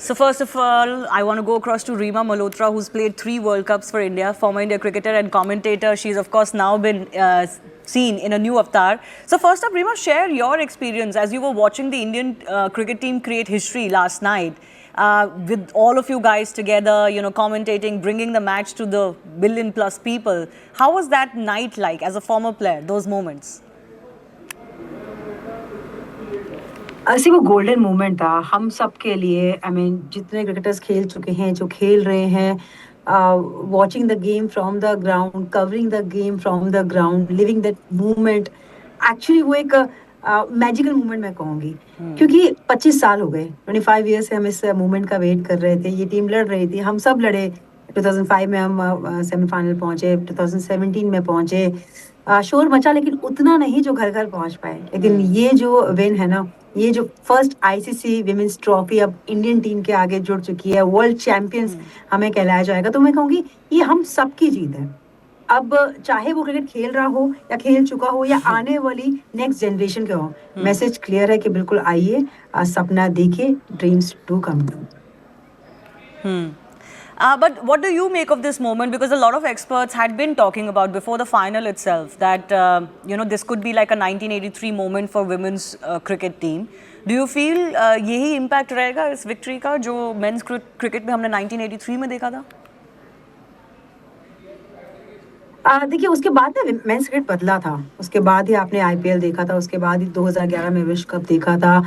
So first of all, I want to go across to Reema Malhotra, who's played 3 World Cups for India, former India cricketer and commentator. She's of course now been seen in a new avatar. So first up, Reema, share your experience as you were watching the Indian cricket team create history last night. With all of you guys together, commentating, bringing the match to the billion plus people. How was that night like as a former player, those moments? ऐसे वो golden moment था हम सब के लिए। I mean जितने cricketers खेल चुके हैं, जो खेल रहे हैं, watching the game from the ground, covering the game from the ground, living that moment. Actually वो एक मैजिकल मोमेंट मैं कहूँगी, क्योंकि 25 साल हो गए, 25 ईयर से हम इस मोमेंट का वेट कर रहे थे। ये टीम लड़ रही थी, हम सब लड़े। 2005 में हम सेमीफाइनल पहुंचे, 2017 में पहुंचे, शोर मचा, लेकिन उतना नहीं जो घर घर पहुंच पाए। लेकिन ये जो विन है ना, ये जो फर्स्ट आईसीसी विमेंस ट्रॉफी अब इंडियन टीम के आगे जुड़ चुकी है, वर्ल्ड चैंपियंस हमें कहलाया जाएगा, तो मैं कहूंगी ये हम सबकी जीत है। अब चाहे वो क्रिकेट खेल रहा हो या खेल चुका हो या आने वाली नेक्स्ट जनरेशन के हो, मैसेज क्लियर है कि बिल्कुल आइए, सपना देखिए, dreams do come true. But what do you make of this moment? Because a lot of experts had been talking about before the final itself that this could be like a 1983 moment for women's cricket team. Do you feel यही impact रहेगा इस victory का जो men's cricket में हमने 1983 में देखा था? देखिए, उसके बाद ना मेंस क्रिकेट बदला था। उसके बाद ही आपने आईपीएल देखा था, उसके बाद ही 2011 में विश्व कप देखा था।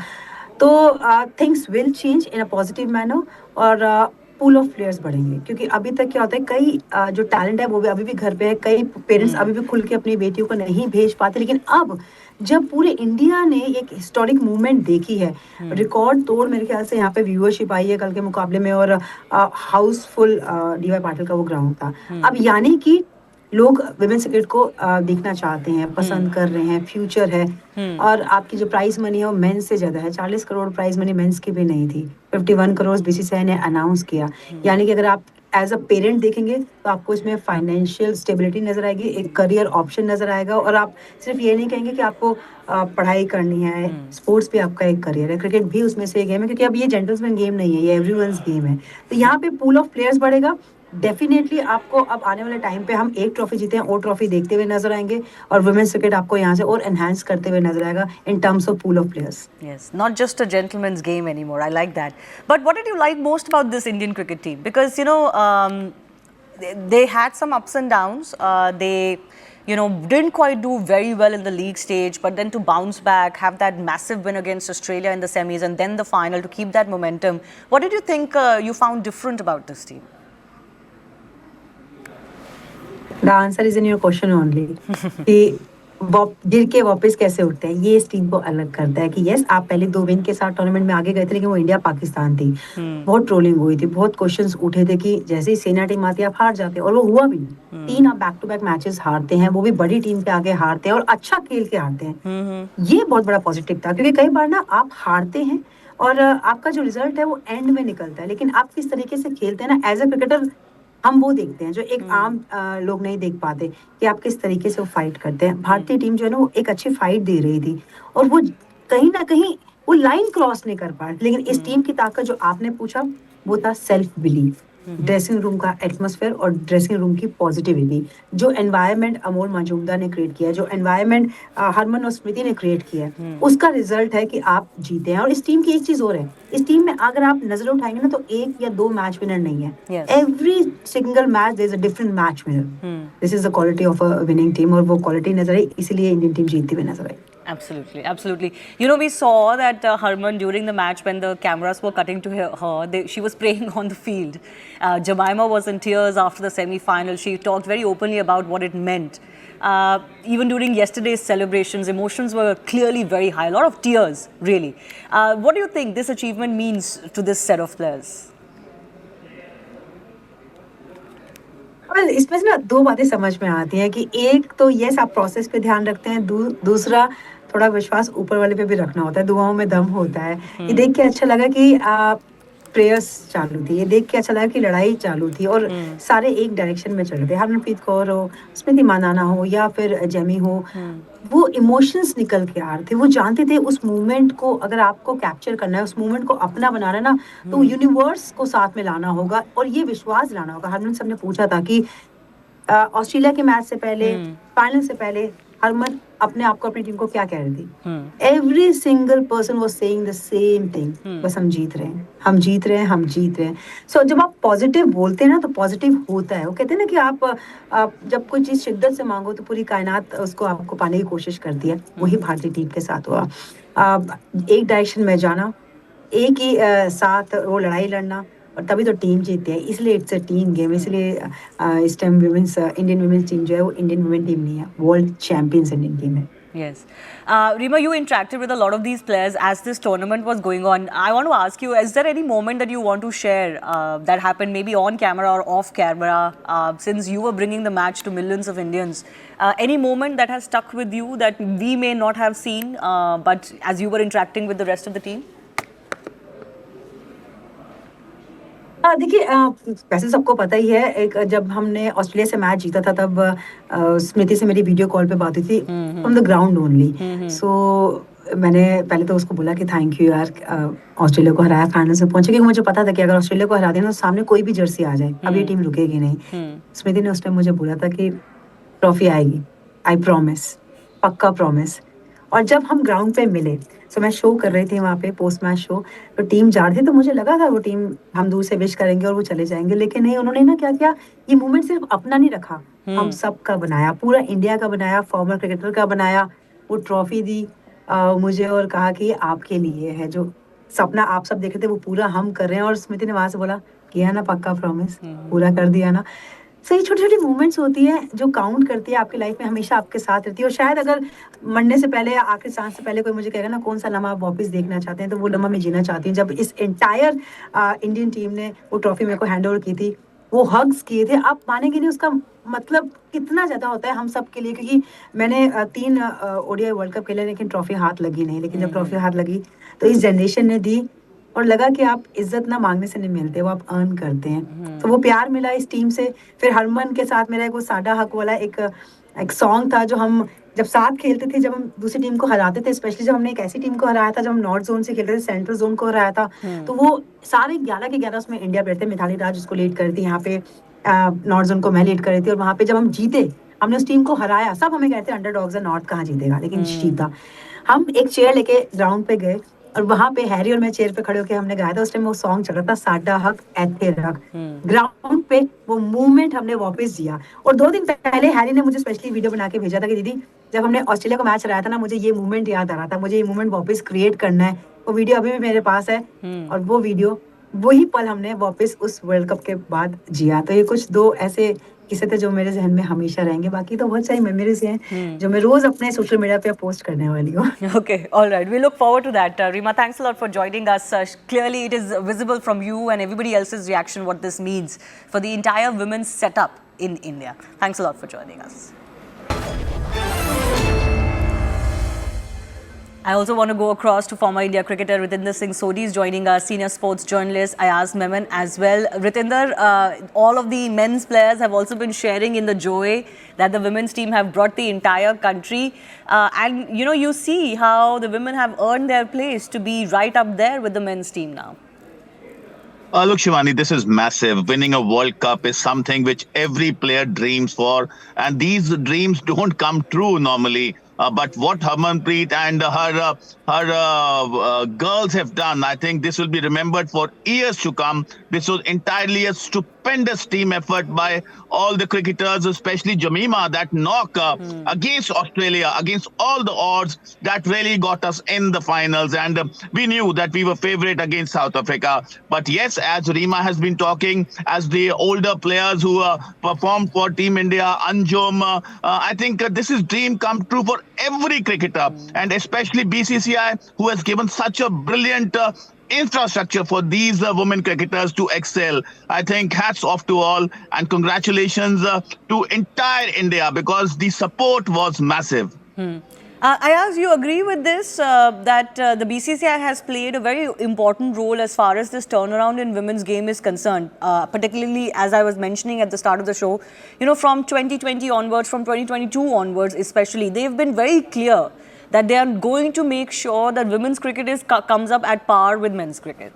तो things will change in a positive manner, और पूल ऑफ प्लेयर्स बढ़ेंगे, क्योंकि अभी तक क्या होता है, कई जो टैलेंट है वो भी अभी भी घर पे है, कई पेरेंट्स अभी भी खुल के अपनी बेटियों को नहीं भेज पाते। लेकिन अब जब पूरे इंडिया ने एक हिस्टोरिक मूवमेंट देखी है, रिकॉर्ड तोड़ मेरे ख्याल से यहाँ पे व्यूअरशिप आई है कल के मुकाबले में, और हाउसफुल डीवाई पाटिल का वो ग्राउंड था। अब यानी कि लोग विमेंस क्रिकेट को देखना चाहते हैं, पसंद कर रहे हैं, फ्यूचर है। और आपकी जो प्राइज मनी है वो मेंस से ज्यादा है। 40 करोड़ प्राइज मनी मेंस की भी नहीं थी, 51 करोड़ बीसीसीआई ने अनाउंस किया। यानी कि अगर आप एज अ पेरेंट देखेंगे तो आपको इसमें फाइनेंशियल स्टेबिलिटी नजर आएगी, एक करियर ऑप्शन नजर आएगा, और आप सिर्फ ये नहीं कहेंगे कि आपको पढ़ाई करनी है, स्पोर्ट्स भी आपका एक करियर है, क्रिकेट भी उसमें से एक गेम है, क्योंकि अब ये जेंटलमैन गेम नहीं है, ये एवरीवन्स गेम है। तो यहाँ पे पूल ऑफ प्लेयर्स बढ़ेगा। डेफिनेटली आपको अब आने वाले टाइम पे हम एक ट्रॉफी जीते हैं और ट्रॉफी देखते हुए नजर आएंगे, और वुमेन्स क्रिकेट आपको यहाँ से और एनहांस करते हुए नजर आएगा in terms of pool of players. Yes, not just a gentleman's game anymore. I like that. But what did you like most about this Indian cricket team? Because they had some ups and downs. They didn't quite do very well in the league stage, but then to bounce back, have that massive win against Australia in the semis, and then the final to keep that momentum. What did you think you found different about this team? The answer is in your question only कि गिर के वापस कैसे उठते हैं, ये इस team को अलग करता है। कि यस, आप पहले 2 विन के साथ टूर्नामेंट में आगे गए थे, लेकिन वो इंडिया पाकिस्तान थी। बहुत ट्रोलिंग हुई थी, बहुत क्वेश्चंस उठे थे कि जैसे ही सेना टीम आती है आप हार जाते हैं, और वो हुआ भी नहीं। 3 आप बैक टू बैक मैचेस हारते हैं, वो भी बड़ी टीम के आगे हारते हैं, और अच्छा खेल के हारते हैं। ये बहुत बड़ा पॉजिटिव था, क्योंकि कई बार ना आप हारते हैं और आपका जो रिजल्ट है वो एंड में निकलता है, लेकिन आप किस तरीके से खेलते हैं ना, एज ए क्रिकेटर हम वो देखते हैं जो एक आम लोग नहीं देख पाते, कि आप किस तरीके से वो फाइट करते हैं। भारतीय टीम जो है ना, वो एक अच्छी फाइट दे रही थी, और वो कहीं ना कहीं वो लाइन क्रॉस नहीं कर पाए। लेकिन इस टीम की ताकत जो आपने पूछा, वो था सेल्फ बिलीफ, ड्रेसिंग रूम का एटमॉस्फेयर और ड्रेसिंग रूम की पॉजिटिविटी। जो एनवायरनमेंट अमोल मजूमदार ने क्रिएट किया है, जो एनवायरनमेंट हरमन और स्मृति ने क्रिएट किया है, उसका रिजल्ट है कि आप जीते हैं। और इस टीम की एक चीज और है, इस टीम में अगर आप नजर उठाएंगे ना, तो 1 या 2 मैच विनर नहीं है। Every single match there is a different match winner. This is the quality of a winning team, और वो क्वालिटी नजर आई, इसलिए इंडियन टीम जीतती हुई नजर आई। Absolutely, absolutely. We saw that Harman during the match when the cameras were cutting to her, she was praying on the field. Jemimah was in tears after the semi-final. She talked very openly about what it meant. Even during yesterday's celebrations, emotions were clearly very high. A lot of tears, really. What do you think this achievement means to this set of players? इसमें से ना 2 बातें समझ में आती हैं, कि एक तो यस, आप प्रोसेस पे ध्यान रखते हैं, दूसरा थोड़ा विश्वास ऊपर वाले पे भी रखना होता है, दुआओं में दम होता है। ये देख के अच्छा लगा कि प्रेयर्स चालू थी, ये देख के अच्छा लगा कि लड़ाई चालू थी और सारे एक डायरेक्शन में चल रहे थे। हरमनप्रीत कौर हो, स्मृति मानधना हो या फिर जेमी हो, वो इमोशंस निकल के आ रहे थे। वो जानते थे उस मूवमेंट को अगर आपको कैप्चर करना है, उस मूवमेंट को अपना बनाना है ना, तो यूनिवर्स को साथ में लाना होगा और ये विश्वास लाना होगा। हरमन सब ने पूछा था कि ऑस्ट्रेलिया के मैच से पहले, फाइनल से पहले हरमन अपने आप को, अपनी टीम को क्या कह रही थी? Every single person was saying the same thing, बस हम जीत रहे हैं, हम जीत रहे हैं, हम जीत रहे हैं। सो जब आप पॉजिटिव बोलते हैं ना तो पॉजिटिव होता है। वो कहते हैं ना कि आप जब कोई चीज शिद्दत से मांगो तो पूरी कायनात उसको आपको पाने की कोशिश करती है। वही भारतीय टीम के साथ हुआ। एक डायरेक्शन में जाना, एक ही साथ वो लड़ाई लड़ना, और तभी तो टीम जीतती है। इसलिए इट्स अ टीम गेम। इसलिए इस टाइम इंडियन वुमेन्स टीम जो है वो इंडियन वुमेन टीम नहीं है, वर्ल्ड चैंपियंस इंडियन टीम है। Yes. Rima, you interacted with a lot of these players as this tournament was going on. I want to ask you, is there any moment that you want to share that happened maybe on camera or off camera, since you were bringing the match to millions of Indians? Any moment that has stuck with you that we may not have seen, but as you were interacting with the rest of the team? देखिए, वैसे सबको पता ही है, एक जब हमने Australia से match जीता था तब स्मृति से मेरी वीडियो कॉल पे बात हुई थी फ्रॉम द ग्राउंड ओनली। सो मैंने पहले तो उसको बोला कि थैंक यू यार, ऑस्ट्रेलिया को हराया, फाइनल से पहुंचे, क्योंकि मुझे पता था कि अगर ऑस्ट्रेलिया को हरा देना तो सामने कोई भी जर्सी आ जाए, अब ये टीम रुकेगी नहीं। स्मृति ने उस टाइम मुझे बोला था कि ट्रॉफी आएगी, आई प्रॉमिस, पक्का प्रॉमिस। और जब हम ग्राउंड पे मिले, सो मैं शो कर रही थी वहाँ पे, पोस्ट मैच शो, तो टीम जा रही थी, तो मुझे लगा था वो टीम हम दूर से विश करेंगे और वो चले जाएंगे, लेकिन नहीं, उन्होंने ना क्या किया, ये मूवमेंट सिर्फ अपना नहीं रखा, हम सब का बनाया, पूरा इंडिया का बनाया, फॉर्मर क्रिकेटर का बनाया। वो ट्रॉफी दी मुझे और कहा कि ये आपके लिए है, जो सपना आप सब देख रहे थे वो पूरा हम कर रहे हैं। और स्मृति ने वहां से बोला, किया ना पक्का प्रॉमिस, पूरा कर दिया ना। सही छोटी छोटी मूवमेंट्स होती है जो काउंट करती है आपकी लाइफ में, हमेशा आपके साथ रहती है। और शायद अगर मरने से पहले या आखिरी सांस से पहले कोई मुझे कहेगा ना कौन सा लम्हा आप वापस देखना चाहते हैं, तो वो लम्हा मैं जीना चाहती हूँ जब इस एंटायर इंडियन टीम ने वो ट्रॉफी मेरे को हैंड ओवर की थी, वो हग्स किए थे। आप मानेंगे नहीं उसका मतलब कितना ज्यादा होता है हम सब के लिए, क्योंकि मैंने 3 ओडीआई वर्ल्ड कप खेले लेकिन ट्रॉफी हाथ लगी नहीं। लेकिन जब ट्रॉफी हाथ लगी तो इस जनरेशन ने दी, और लगा कि आप इज्जत ना मांगने से नहीं मिलते, वो आप अर्न करते हैं। तो वो प्यार मिला इस टीम से। फिर हरमन के साथ मेरा एक वो साडा हक वाला एक सॉन्ग था, जो हम जब साथ खेलते थे, जब हम दूसरी टीम को हराते थे, स्पेशली जब हमने एक ऐसी टीम को हराया था जब हम नॉर्थ जोन से खेलते थे, सेंट्रल जोन को हराया था, तो वो सारे 11 के 11 उसमें इंडिया प्लेयर थे। मिताली राज उसको लीड कर रही थी, यहाँ पे नॉर्थ जोन को मैं लीड कर रही थी। और वहाँ पे जब हम जीते, हमने उस टीम को हराया, सब हमें कहते अंडरडॉग्स है, नॉर्थ कहाँ जीतेगा, लेकिन जीता। हम एक चेयर लेके ग्राउंड पे गए और वहां पे हैरी और मैं चेयर पे खड़े होकर हमने गाया था। उस टाइम वो सॉन्ग चल रहा था, साडा हक ऐथे रख। ग्राउंड पे वो मूवमेंट हमने वापस जिया। और 2 दिन पहले हैरी ने मुझे स्पेशली वीडियो बना के भेजा था कि दीदी, जब हमने ऑस्ट्रेलिया को मैच हराया था ना, मुझे ये मूवमेंट याद आ रहा था, मुझे ये मूवमेंट वापस क्रिएट करना है। वो वीडियो अभी भी मेरे पास है, और वो वीडियो, वही पल हमने वापस उस वर्ल्ड कप के बाद जिया। तो ये कुछ 2 ऐसे किस्से थे जो मेरे जहन में हमेशा रहेंगे। बाकी तो बहुत सारी मेमोरीज हैं जो मैं रोज अपने सोशल मीडिया पे पोस्ट करने वाली हूँ। Okay, all right. We look forward to that. Rima, thanks a lot for joining us. Clearly, it is visible from you and everybody else's reaction what this means for the entire women's setup in India. Thanks a lot for joining us. I also want to go across to former India cricketer Ritinder Singh Sodhi is joining us, senior sports journalist Ayaz Memon as well. Ritinder, all of the men's players have also been sharing in the joy that the women's team have brought the entire country. And you know, you see how the women have earned their place to be right up there with the men's team now. Look, Shivani, this is massive. Winning a World Cup is something which every player dreams for. And these dreams don't come true normally. But what Harmanpreet and her girls have done, I think this will be remembered for years to come. This was entirely a stupendous team effort by all the cricketers, especially Jamima, that knock against Australia, against all the odds, that really got us in the finals. And we knew that we were favourite against South Africa. But yes, as Rima has been talking, as the older players who performed for Team India, Anjum, I think this is dream come true for every cricketer, and especially BCCI, who has given such a brilliant infrastructure for these women cricketers to excel. I think hats off to all, and congratulations to entire India, because the support was massive. Ayaz, you agree with this, that the BCCI has played a very important role as far as this turnaround in women's game is concerned, particularly as I was mentioning at the start of the show, from 2020 onwards, from 2022 onwards especially, they've been very clear that they are going to make sure that women's cricket comes up at par with men's cricket.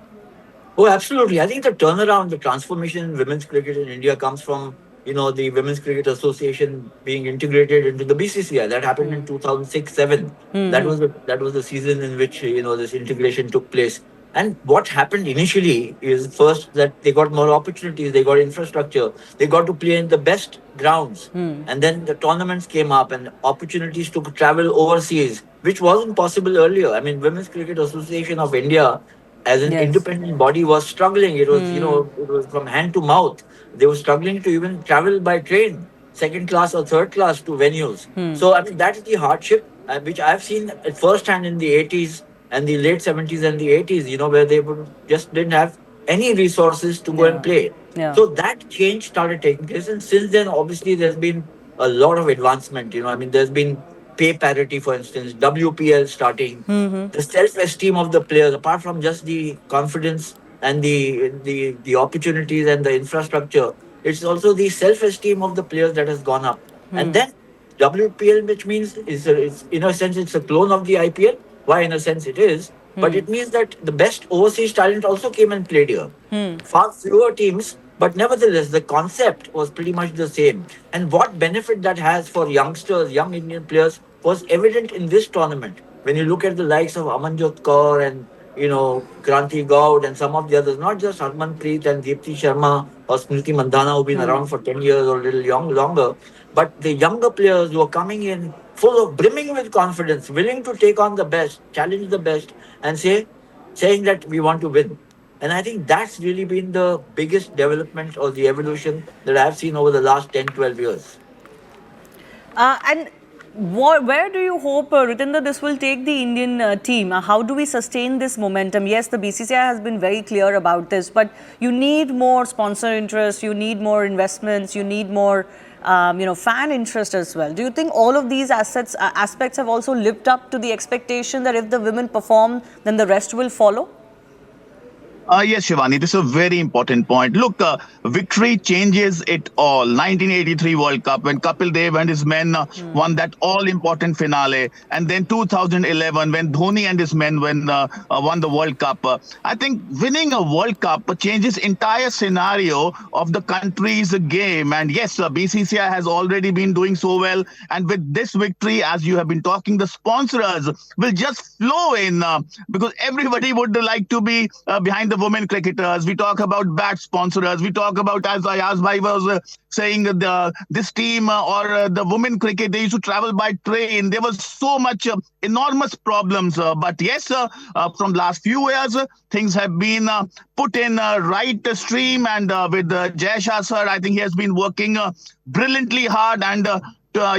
Oh, absolutely. I think the turnaround, the transformation in women's cricket in India comes from, the Women's Cricket Association being integrated into the BCCI. That happened in 2006-7. That was the season in which, this integration took place. And what happened initially is first that they got more opportunities, they got infrastructure, they got to play in the best grounds. And then the tournaments came up and opportunities to travel overseas, which wasn't possible earlier. I mean, Women's Cricket Association of India as an independent body was struggling. It was, it was from hand to mouth. They were struggling to even travel by train, second class or third class to venues. So, I mean, that is the hardship, which I've seen at first hand in the 80s and the late 70s and the 80s, where they just didn't have any resources to go and play. So that change started taking place. And since then, obviously, there's been a lot of advancement. I mean, there's been pay parity, for instance, WPL starting, the self-esteem of the players, apart from just the confidence and the opportunities and the infrastructure, it's also the self-esteem of the players that has gone up. And then WPL, which means it's in a sense it's a clone of the IPL. Why, in a sense, it is. But it means that the best overseas talent also came and played here. Far fewer teams, but nevertheless, the concept was pretty much the same. And what benefit that has for youngsters, young Indian players, was evident in this tournament. When you look at the likes of Amanjot Kaur and, Kranti Gaud and some of the others, not just Harmanpreet and Deepti Sharma or Smriti Mandhana, who've been around for 10 years or a little longer, but the younger players who are coming in full of brimming with confidence, willing to take on the best, challenge the best, and saying that we want to win. And I think that's really been the biggest development or the evolution that I've seen over the last 10, 12 years. And where do you hope, Ritinder, this will take the Indian team? How do we sustain this momentum? Yes, the BCCI has been very clear about this, but you need more sponsor interest, you need more investments, you need more fan interest as well. Do you think all of these aspects have also lived up to the expectation that if the women perform, then the rest will follow? Yes, Shivani, this is a very important point. Look, victory changes it all. 1983 World Cup, when Kapil Dev and his men won that all-important finale. And then 2011, when Dhoni and his men won the World Cup. I think winning a World Cup changes entire scenario of the country's game. And yes, BCCI has already been doing so well. And with this victory, as you have been talking, the sponsors will just flow in because everybody would like to be behind the women cricketers. We talk about bat sponsors. We talk about, as Ayaz Bhai was saying, this team or the women cricket, they used to travel by train. There was so much enormous problems. But yes, from last few years, things have been put in right stream. And with Jay Shah sir, I think he has been working brilliantly hard. And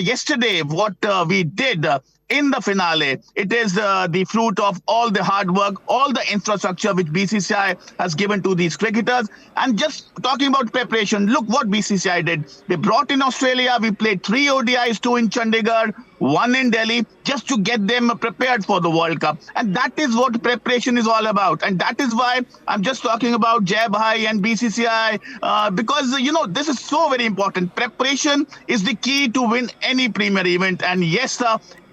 yesterday, what we did in the finale, it is the fruit of all the hard work, all the infrastructure which BCCI has given to these cricketers. And just talking about preparation, look what BCCI did. They brought in Australia. We played 3 ODIs, 2 in Chandigarh, 1 in Delhi, just to get them prepared for the World Cup. And that is what preparation is all about. And that is why I'm just talking about Jai Bhai and BCCI, because, this is so very important. Preparation is the key to win any premier event. And yes,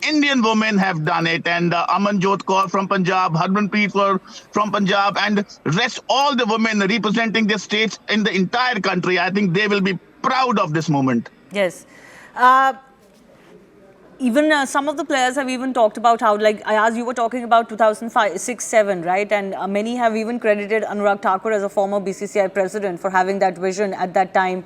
Indian women have done it, and Amanjot Kaur from Punjab, Harmanpreet from Punjab, and rest all the women representing their states in the entire country. I think they will be proud of this moment. Yes. Even some of the players have even talked about how, like Ayaz, you were talking about 2005, 6, 7, right? And many have even credited Anurag Thakur as a former BCCI president for having that vision at that time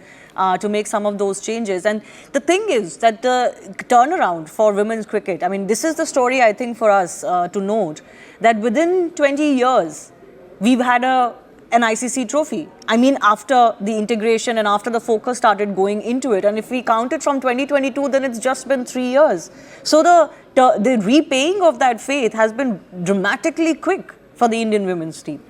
to make some of those changes. And the thing is that the turnaround for women's cricket, I mean, this is the story, I think, for us to note, that within 20 years, we've had an ICC trophy. I mean, after the integration and after the focus started going into it. And if we count it from 2022, then it's just been 3 years. So the repaying of that faith has been dramatically quick for the Indian women's team.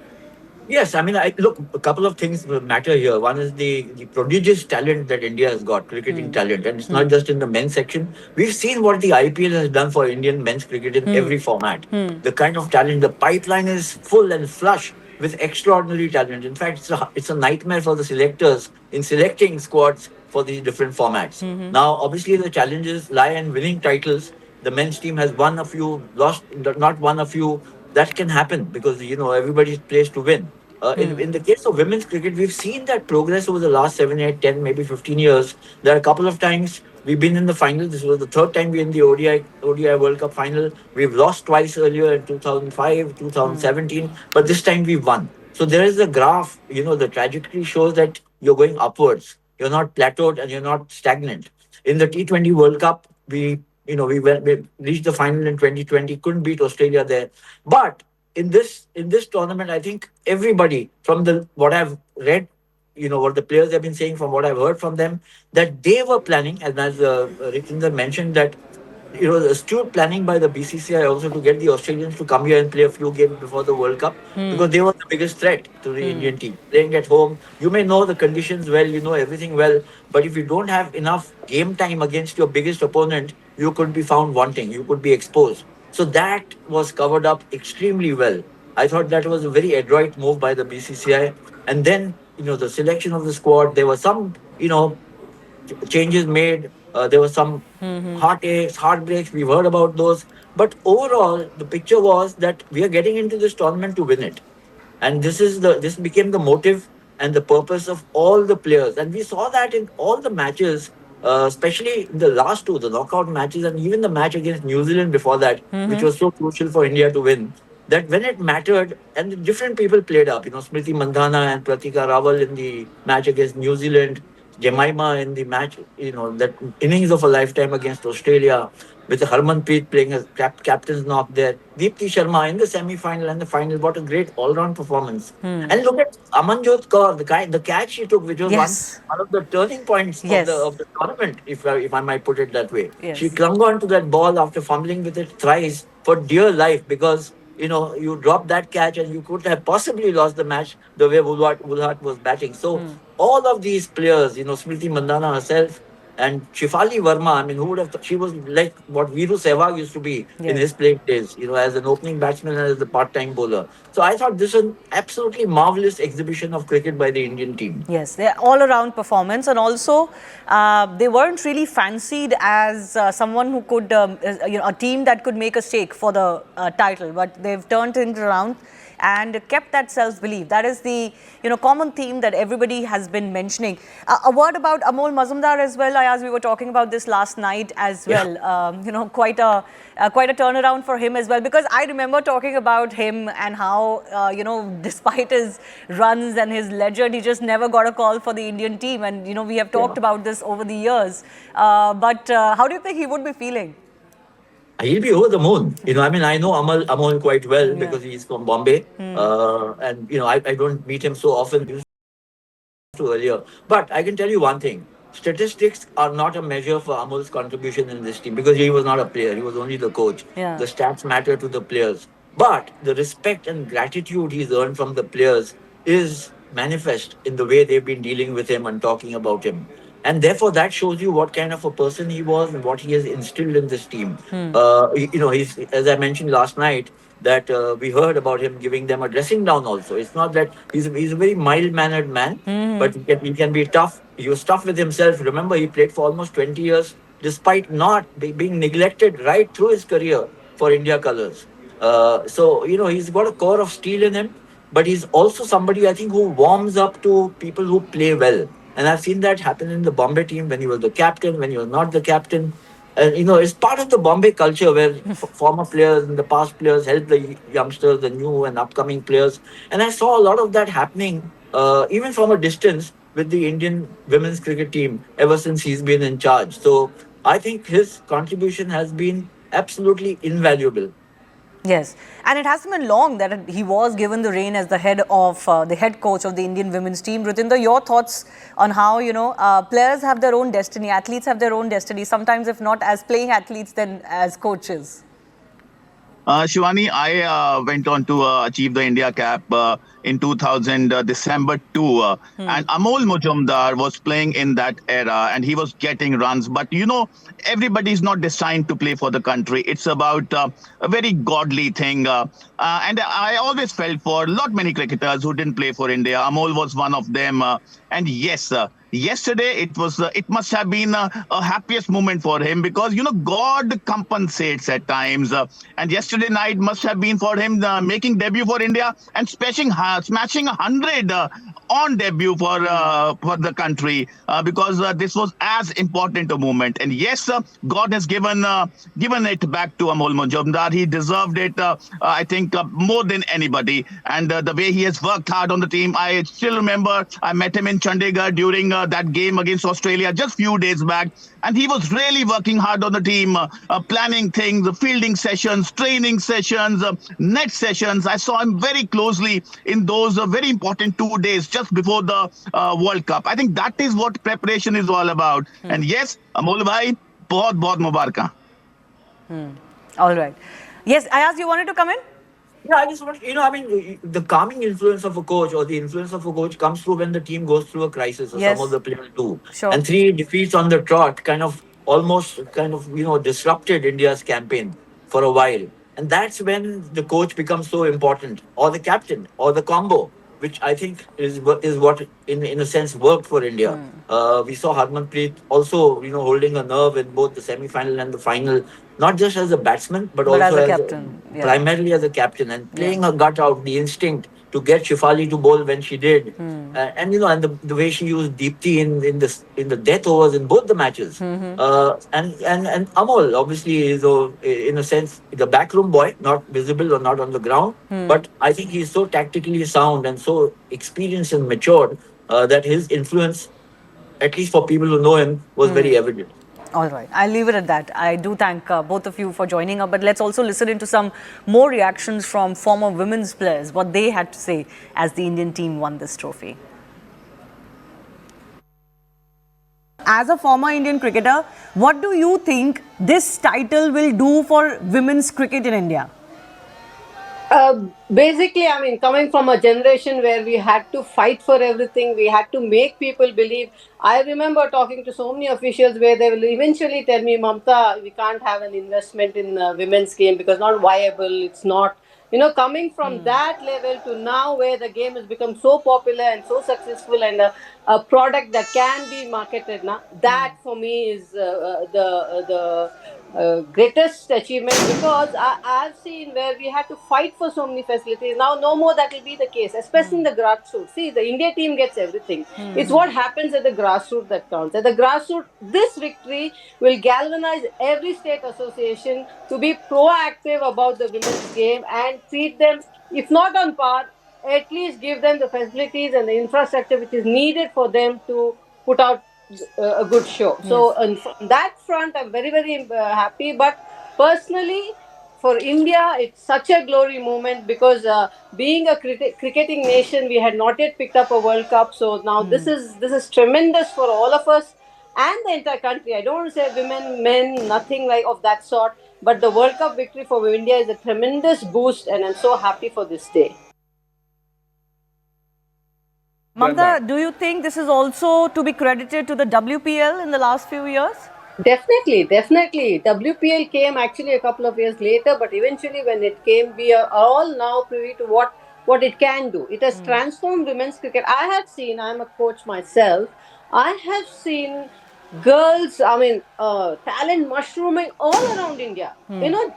Yes, I mean, look, a couple of things matter here. One is the prodigious talent that India has got, cricketing talent, and it's not just in the men's section. We've seen what the IPL has done for Indian men's cricket in every format. The kind of talent, the pipeline is full and flush with extraordinary talent. In fact, it's a nightmare for the selectors in selecting squads for these different formats. Now, obviously, the challenges lie in winning titles. The men's team has won a few, lost, not won a few. That can happen because everybody's placed to win. In the case of women's cricket, we've seen that progress over the last 7, 8, 10, maybe 15 years. There are a couple of times we've been in the final. This was the third time we're in the ODI World Cup final. We've lost twice earlier in 2005, 2017, but this time we've won. So there is a graph, the trajectory shows that you're going upwards. You're not plateaued and you're not stagnant. In the T20 World Cup, we reached the final in 2020, couldn't beat Australia there. But in this tournament, I think everybody from what I've read, what the players have been saying, from what I've heard from them, that they were planning, and as Rikinder mentioned, that the astute planning by the BCCI also to get the Australians to come here and play a few games before the World Cup because they were the biggest threat to the Indian team. Playing at home, you may know the conditions well, you know everything well, but if you don't have enough game time against your biggest opponent, you could be found wanting, you could be exposed. So that was covered up extremely well. I thought that was a very adroit move by the BCCI. And then, the selection of the squad, there were some, changes made. There were some heartaches, heartbreaks. We've heard about those. But overall, the picture was that we are getting into this tournament to win it. And this became the motive and the purpose of all the players. And we saw that in all the matches, especially in the last two, the knockout matches, and even the match against New Zealand before that, which was so crucial for India to win. That when it mattered, and the different people played up, Smriti Mandhana and Pratika Rawal in the match against New Zealand, Jemima in the match, that innings of a lifetime against Australia, with Harmanpreet playing as captain's knock there. Deepti Sharma in the semi-final and the final. What a great all-round performance. And look at Amanjot Kaur, the catch she took, which was Yes. one of the turning points Yes. of the tournament, if I might put it that way. Yes. She clung on to that ball after fumbling with it thrice for dear life because you dropped that catch and you could have possibly lost the match the way Woolhart was batting. So all of these players, Smriti Mandhana herself and Shifali Verma, I mean, who would have she was like what Viru Sehwag used to be in Yes. his playing days, as an opening batsman and as a part-time bowler. So I thought this was an absolutely marvelous exhibition of cricket by the Indian team. Yes, they're all-around performance, and also they weren't really fancied as someone who could, a team that could make a stake for the title. But they've turned it around and kept that self-belief. That is the common theme that everybody has been mentioning. A word about Amol Mazumdar as well. As we were talking about this last night as well. Quite a turnaround for him as well, because I remember talking about him and how despite his runs and his legend, he just never got a call for the Indian team. And we have talked about this over the years. But how do you think he would be feeling? He'll be over the moon. I know Amol quite well because he's from Bombay. And, I don't meet him so often. Used to earlier. But I can tell you one thing. Statistics are not a measure for Amol's contribution in this team because he was not a player. He was only the coach. Yeah. The stats matter to the players. But the respect and gratitude he's earned from the players is manifest in the way they've been dealing with him and talking about him. And therefore, that shows you what kind of a person he was and what he has instilled in this team. He's, as I mentioned last night, that we heard about him giving them a dressing down also. It's not that he's a very mild-mannered man, but he can be tough. He was tough with himself. Remember, he played for almost 20 years, despite not being neglected right through his career for India colours. So, he's got a core of steel in him, but he's also somebody, I think, who warms up to people who play well. And I've seen that happen in the Bombay team when he was the captain, when he was not the captain. And, it's part of the Bombay culture where former players and the past players help the youngsters, the new and upcoming players. And I saw a lot of that happening, even from a distance, with the Indian women's cricket team ever since he's been in charge. So I think his contribution has been absolutely invaluable. Yes, and it hasn't been long that he was given the reign as the head coach of the Indian women's team. Rutinder, your thoughts on how players have their own destiny, athletes have their own destiny. Sometimes, if not as playing athletes, then as coaches. Shivani, I went on to achieve the India cap in 2000 December 2, and Amol Mujumdar was playing in that era, and he was getting runs. But everybody is not destined to play for the country. It's about a very godly thing, and I always felt for many cricketers who didn't play for India. Amol was one of them, and yes. Yesterday it must have been a happiest moment for him, because God compensates at times, and yesterday night must have been for him making debut for India and smashing 100 on debut for the country, because this was as important a moment. And yes, God has given it back to Amol Majumdar. He deserved it, I think, more than anybody. And the way he has worked hard on the team, I still remember I met him in Chandigarh during that game against Australia just few days back, and he was really working hard on the team, planning things, fielding sessions, training sessions, net sessions. I saw him very closely in those very important 2 days just before the World Cup. I think that is what preparation is all about. And yes, Amol bhai, बहुत मुबारक. All right. Yes, Ayaz, you wanted to come in? Yeah, I just want, I mean, the calming influence of a coach or the influence of a coach comes through when the team goes through a crisis, or Yes. some of the players do. Sure. And 3 defeats on the trot almost disrupted India's campaign for a while. And that's when the coach becomes so important, or the captain, or the combo, which I think is what in a sense worked for India. We saw Harmanpreet also, holding a nerve in both the semi-final and the final, not just as a batsman, but also as a as captain. Yeah. primarily as a captain, and playing her gut out, the instinct to get Shefali to bowl when she did, and the way she used Deepti in the death overs in both the matches, and Amol obviously is in a sense the backroom boy, not visible or not on the ground, but I think he's so tactically sound and so experienced and matured that his influence, at least for people who know him, was very evident. All right, I'll leave it at that. I do thank both of you for joining up, but let's also listen into some more reactions from former women's players, what they had to say as the Indian team won this trophy. As a former Indian cricketer, what do you think this title will do for women's cricket in India? Basically, I mean, coming from a generation where we had to fight for everything, we had to make people believe. I remember talking to so many officials where they will eventually tell me, Mamta, we can't have an investment in women's game because not viable, it's not. Coming from that level to now where the game has become so popular and so successful, and a product that can be marketed now, that for me is the greatest achievement, because I've seen where we had to fight for so many facilities. Now, no more that will be the case, especially in the grassroots. See, the India team gets everything. It's what happens at the grassroots that counts. At the grassroots, this victory will galvanize every state association to be proactive about the women's game and treat them, if not on par, at least give them the facilities and the infrastructure which is needed for them to put out a good show. So on that front, I'm very, very happy. But personally, for India, it's such a glory moment, because being a cricketing nation, we had not yet picked up a World Cup. So now this is tremendous for all of us and the entire country. I don't want to say women, men, nothing like of that sort. But the World Cup victory for India is a tremendous boost, and I'm so happy for this day. Mamta, do you think this is also to be credited to the WPL in the last few years? Definitely. WPL came actually a couple of years later, but eventually when it came, we are all now privy to what it can do. It has transformed women's cricket. I'm a coach myself, I have seen girls, talent mushrooming all around India.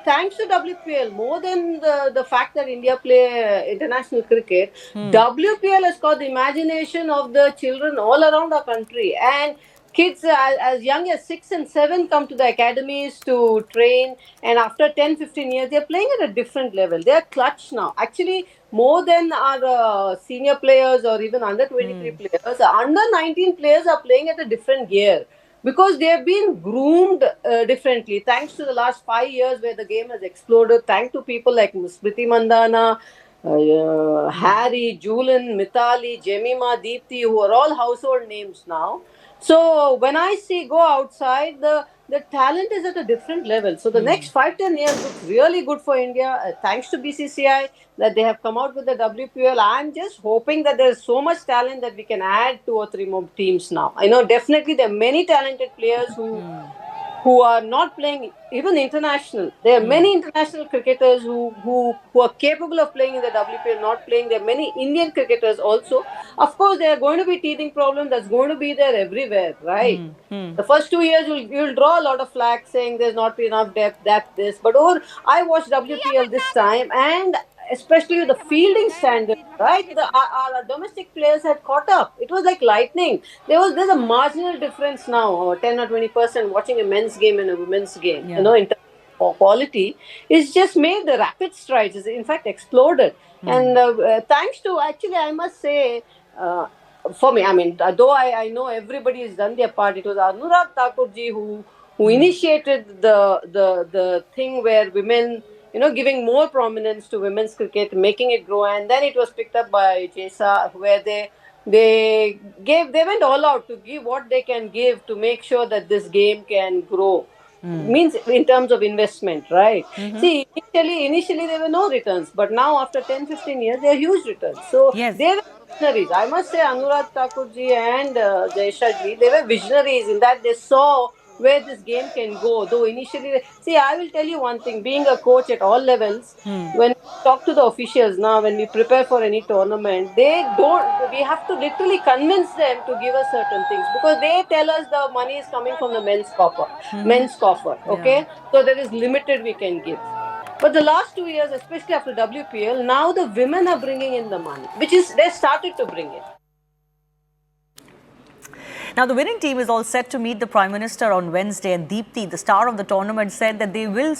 Thanks to WPL, more than the fact that India play international cricket, WPL has caught the imagination of the children all around our country. And kids as young as 6 and 7 come to the academies to train, and after 10-15 years they're playing at a different level. They're clutch now, actually more than our senior players or even under 23 players. Under 19 players are playing at a different gear, because they have been groomed differently, thanks to the last 5 years where the game has exploded, thanks to people like Smriti Mandana, Harry, Julian, Mithali, Jemima, Deepti, who are all household names now. So when I go outside, the the talent is at a different level. So the next 5-10 years looks really good for India, thanks to BCCI that they have come out with the WPL. I'm just hoping that there's so much talent that we can add 2 or 3 more teams now. I know definitely there are many talented players who are not playing even international. There are many international cricketers who are capable of playing in the WPL, not playing. There are many Indian cricketers also. Of course, there are going to be teething problems. That's going to be there everywhere, right? The first 2 years, you'll draw a lot of flack saying there's not enough depth, that, this. But I watched WPL this time, and especially with the fielding standard, right? Our domestic players had caught up. It was like lightning. There's a marginal difference now, 10 or 20% watching a men's game and a women's game. Yeah. You know, in terms of quality, it's just made the rapid strides. It's in fact exploded. And thanks to, actually, I must say, for me, I mean, though I know everybody has done their part, it was Anurag Thakurji who initiated the thing where women, giving more prominence to women's cricket, making it grow, and then it was picked up by JESA, where they went all out to give what they can give to make sure that this game can grow. Means in terms of investment, right? See, initially there were no returns, but now after 10-15 years, there are huge returns. So Yes. they were visionaries. I must say, Anurag Thakurji and Jaisha, they were visionaries in that they saw where this game can go. Though initially, see, I will tell you one thing, being a coach at all levels, when we talk to the officials now, when we prepare for any tournament, we have to literally convince them to give us certain things, because they tell us the money is coming from the men's coffer, okay? So there is limited we can give. But the last 2 years, especially after WPL, now the women are bringing in the money, they started to bring it. Now, the winning team is all set to meet the Prime Minister on Wednesday, and Deepti, the star of the tournament, said that they will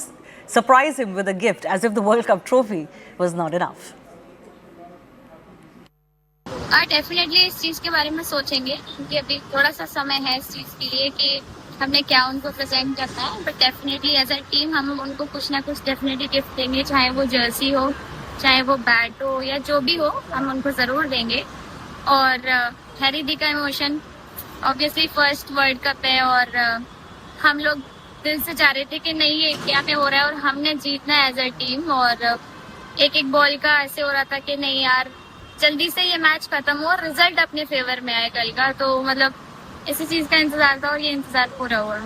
surprise him with a gift, as if the World Cup trophy was not enough. Definitely इस चीज के बारे में सोचेंगे, क्योंकि अभी थोड़ा सा समय है इस चीज के लिए कि हमने क्या उनको प्रेजेंट करना है, but definitely as a team हम उनको कुछ ना कुछ डेफिनेटली गिफ्ट देंगे, चाहे वो जर्सी हो, चाहे वो बैट हो, या जो भी हो, हम उनको जरूर देंगे. और हैरी दी का emotion obviously first world cup है, और हम लोग दिल से चाह रहे थे कि नहीं ये क्या में हो रहा है और हमने जीतना है एज अ टीम. और एक बॉल का ऐसे हो रहा था कि नहीं यार, जल्दी से ये मैच खत्म हो और रिजल्ट अपने फेवर में आए कल का. तो मतलब इसी चीज का इंतजार था और ये इंतजार पूरा हुआ.